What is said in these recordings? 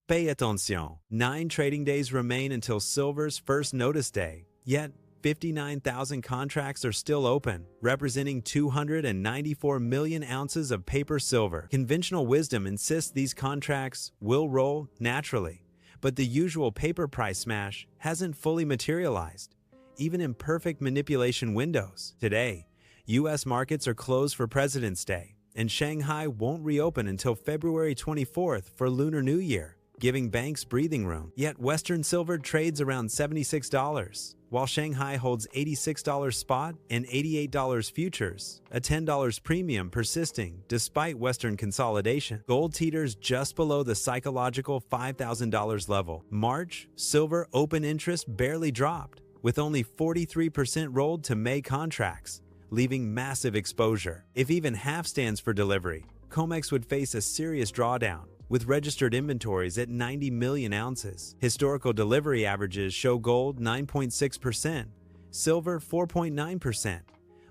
Pay attention. 9 trading days remain until silver's first notice day, yet 59,000 contracts are still open, representing 294 million ounces of paper silver. Conventional wisdom insists these contracts will roll naturally, but the usual paper price smash hasn't fully materialized, even in perfect manipulation windows. Today, U.S. markets are closed for President's Day, and Shanghai won't reopen until February 24th for Lunar New Year, giving banks breathing room. Yet Western silver trades around $76, while Shanghai holds $86 spot and $88 futures, a $10 premium persisting despite Western consolidation. Gold teeters just below the psychological $5,000 level. March, silver open interest barely dropped, with only 43% rolled to May contracts, leaving massive exposure. If even half stands for delivery, COMEX would face a serious drawdown, with registered inventories at 90 million ounces. Historical delivery averages show gold 9.6%, silver 4.9%.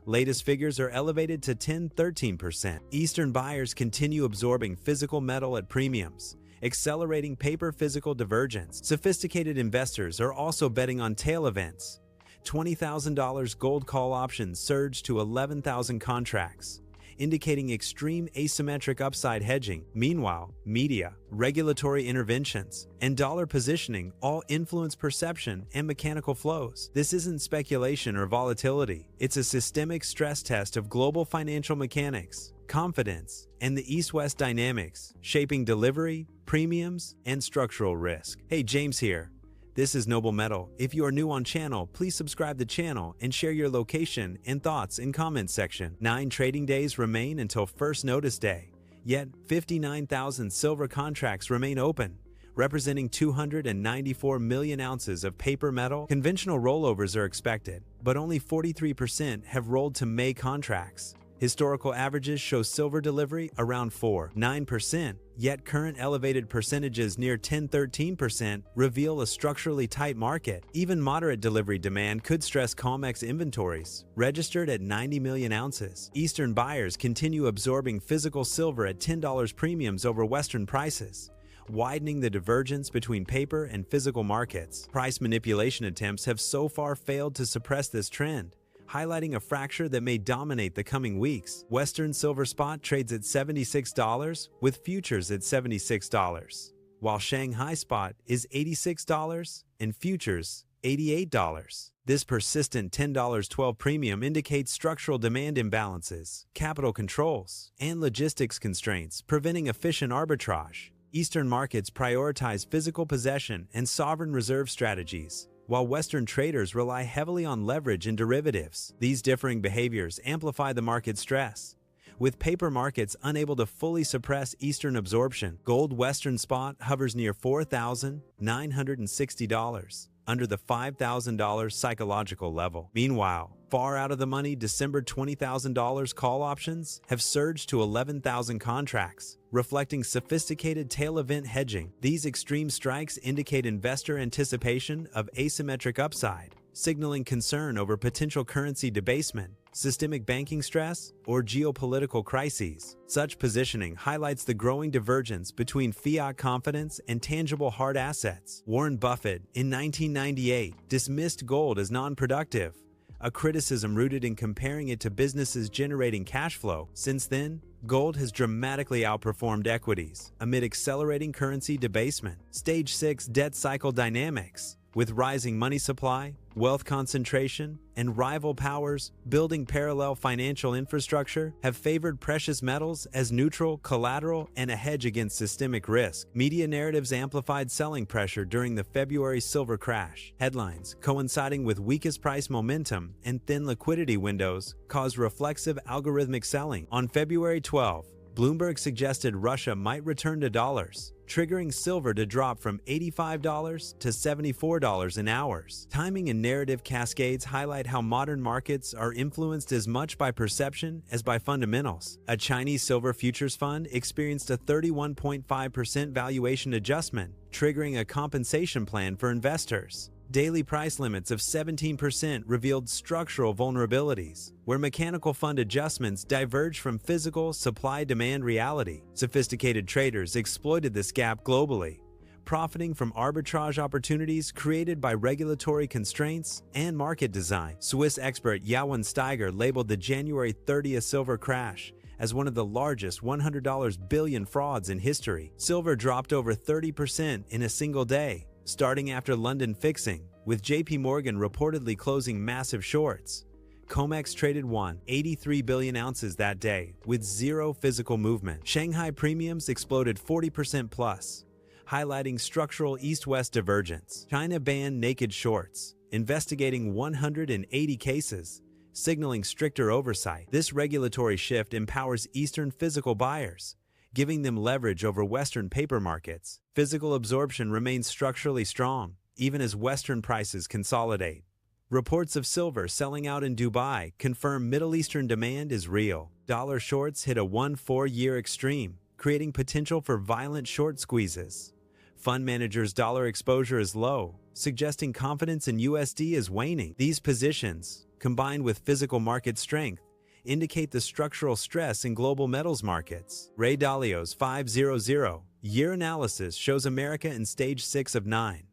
Latest figures are elevated to 10-13%. Eastern buyers continue absorbing physical metal at premiums, accelerating paper physical divergence. Sophisticated investors are also betting on tail events. $20,000 gold call options surged to 11,000 contracts, indicating extreme asymmetric upside hedging. Meanwhile, media, regulatory interventions, and dollar positioning all influence perception and mechanical flows. This isn't speculation or volatility. It's a systemic stress test of global financial mechanics, confidence, and the East-West dynamics, shaping delivery, premiums, and structural risk. Hey, James here. This is Noble Metal. If you are new on channel, please subscribe the channel and share your location and thoughts in comments section. 9 trading days remain until first notice day, yet 59,000 silver contracts remain open, representing 294 million ounces of paper metal. Conventional rollovers are expected, but only 43% have rolled to May contracts. Historical averages show silver delivery around 4-9%, yet current elevated percentages near 10-13% reveal a structurally tight market. Even moderate delivery demand could stress COMEX inventories, registered at 90 million ounces. Eastern buyers continue absorbing physical silver at $10 premiums over Western prices, widening the divergence between paper and physical markets. Price manipulation attempts have so far failed to suppress this trend, highlighting a fracture that may dominate the coming weeks. Western silver spot trades at $76, with futures at $76, while Shanghai spot is $86 and futures $88. This persistent $10.12 premium indicates structural demand imbalances, capital controls, and logistics constraints preventing efficient arbitrage. Eastern markets prioritize physical possession and sovereign reserve strategies, while Western traders rely heavily on leverage and derivatives. These differing behaviors amplify the market stress, with paper markets unable to fully suppress Eastern absorption. Gold Western spot hovers near $4,960, under the $5,000 psychological level. Meanwhile, far out of the money December $20,000 call options have surged to 11,000 contracts, reflecting sophisticated tail event hedging. These extreme strikes indicate investor anticipation of asymmetric upside, signaling concern over potential currency debasement, systemic banking stress, or geopolitical crises. Such positioning highlights the growing divergence between fiat confidence and tangible hard assets. Warren Buffett, in 1998, dismissed gold as non-productive, a criticism rooted in comparing it to businesses generating cash flow. Since then, gold has dramatically outperformed equities amid accelerating currency debasement. Stage 6 debt cycle dynamics, with rising money supply, wealth concentration, and rival powers building parallel financial infrastructure, have favored precious metals as neutral collateral and a hedge against systemic risk. Media narratives amplified selling pressure during the February silver crash. Headlines, coinciding with weakest price momentum and thin liquidity windows, caused reflexive algorithmic selling. On February 12, Bloomberg suggested Russia might return to dollars, triggering silver to drop from $85 to $74 in hours. Timing and narrative cascades highlight how modern markets are influenced as much by perception as by fundamentals. A Chinese silver futures fund experienced a 31.5% valuation adjustment, triggering a compensation plan for investors. Daily price limits of 17% revealed structural vulnerabilities, where mechanical fund adjustments diverge from physical supply-demand reality. Sophisticated traders exploited this gap globally, profiting from arbitrage opportunities created by regulatory constraints and market design. Swiss expert Johann Steiger labeled the January 30th silver crash as one of the largest $100 billion frauds in history. Silver dropped over 30% in a single day, starting after London fixing, with JP Morgan reportedly closing massive shorts. COMEX traded 83 billion ounces that day, with zero physical movement. Shanghai premiums exploded 40% plus, highlighting structural east-west divergence. China banned naked shorts, investigating 180 cases, signaling stricter oversight. This regulatory shift empowers Eastern physical buyers, giving them leverage over Western paper markets. Physical absorption remains structurally strong, even as Western prices consolidate. Reports of silver selling out in Dubai confirm Middle Eastern demand is real. Dollar shorts hit a 1-4-year extreme, creating potential for violent short squeezes. Fund managers' dollar exposure is low, suggesting confidence in USD is waning. These positions, combined with physical market strength, indicate the structural stress in global metals markets. Ray Dalio's 500-year analysis shows America in stage 6 of 9.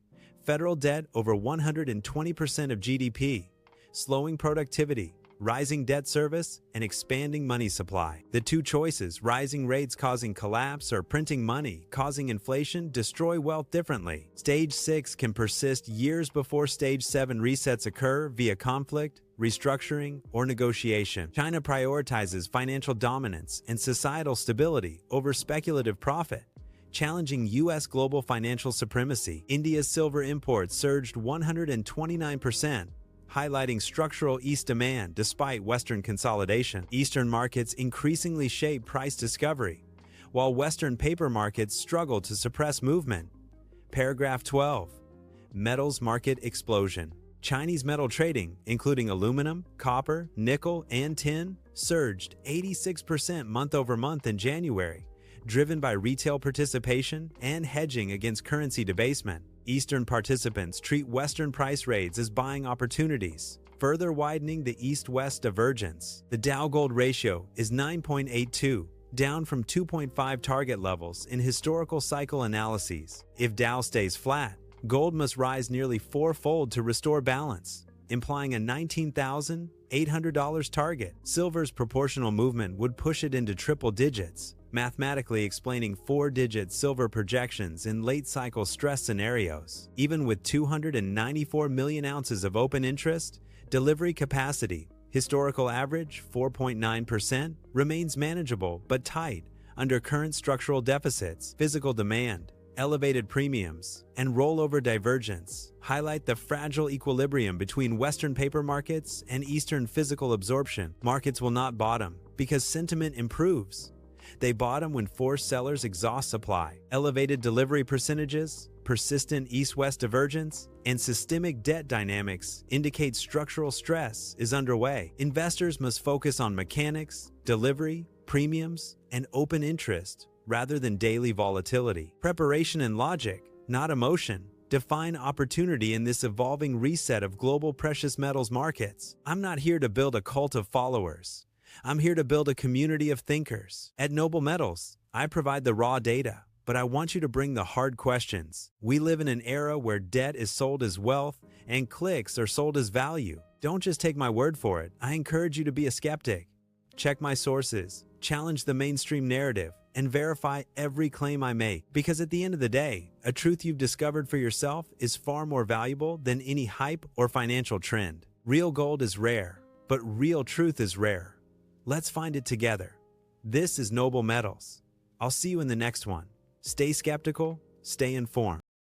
Federal debt over 120% of GDP, slowing productivity, rising debt service, and expanding money supply. The two choices, rising rates causing collapse or printing money causing inflation, destroy wealth differently. Stage 6 can persist years before Stage 7 resets occur via conflict, restructuring, or negotiation. China prioritizes financial dominance and societal stability over speculative profit, challenging U.S. global financial supremacy. India's silver imports surged 129%, highlighting structural East demand despite Western consolidation. Eastern markets increasingly shape price discovery, while Western paper markets struggle to suppress movement. Paragraph 12. Metals market explosion. Chinese metal trading, including aluminum, copper, nickel, and tin, surged 86% month-over-month in January, driven by retail participation and hedging against currency debasement. Eastern participants treat Western price raids as buying opportunities, further widening the East-West divergence. The Dow-Gold ratio is 9.82, down from 2.5 target levels in historical cycle analyses. If Dow stays flat, gold must rise nearly fourfold to restore balance, implying a $19,800 target. Silver's proportional movement would push it into triple digits, mathematically explaining 4-digit silver projections in late-cycle stress scenarios. Even with 294 million ounces of open interest, delivery capacity, historical average 4.9%, remains manageable but tight under current structural deficits. Physical demand, elevated premiums, and rollover divergence highlight the fragile equilibrium between Western paper markets and Eastern physical absorption. Markets will not bottom because sentiment improves. They bottom when forced sellers exhaust supply. Elevated delivery percentages, persistent East-West divergence, and systemic debt dynamics indicate structural stress is underway. Investors must focus on mechanics, delivery, premiums, and open interest rather than daily volatility. Preparation and logic, not emotion, define opportunity in this evolving reset of global precious metals markets. I'm not here to build a cult of followers. I'm here to build a community of thinkers. At Noble Metals, I provide the raw data, but I want you to bring the hard questions. We live in an era where debt is sold as wealth and clicks are sold as value. Don't just take my word for it. I encourage you to be a skeptic. Check my sources, challenge the mainstream narrative, and verify every claim I make. Because at the end of the day, a truth you've discovered for yourself is far more valuable than any hype or financial trend. Real gold is rare, but real truth is rare. Let's find it together. This is Noble Metals. I'll see you in the next one. Stay skeptical, stay informed.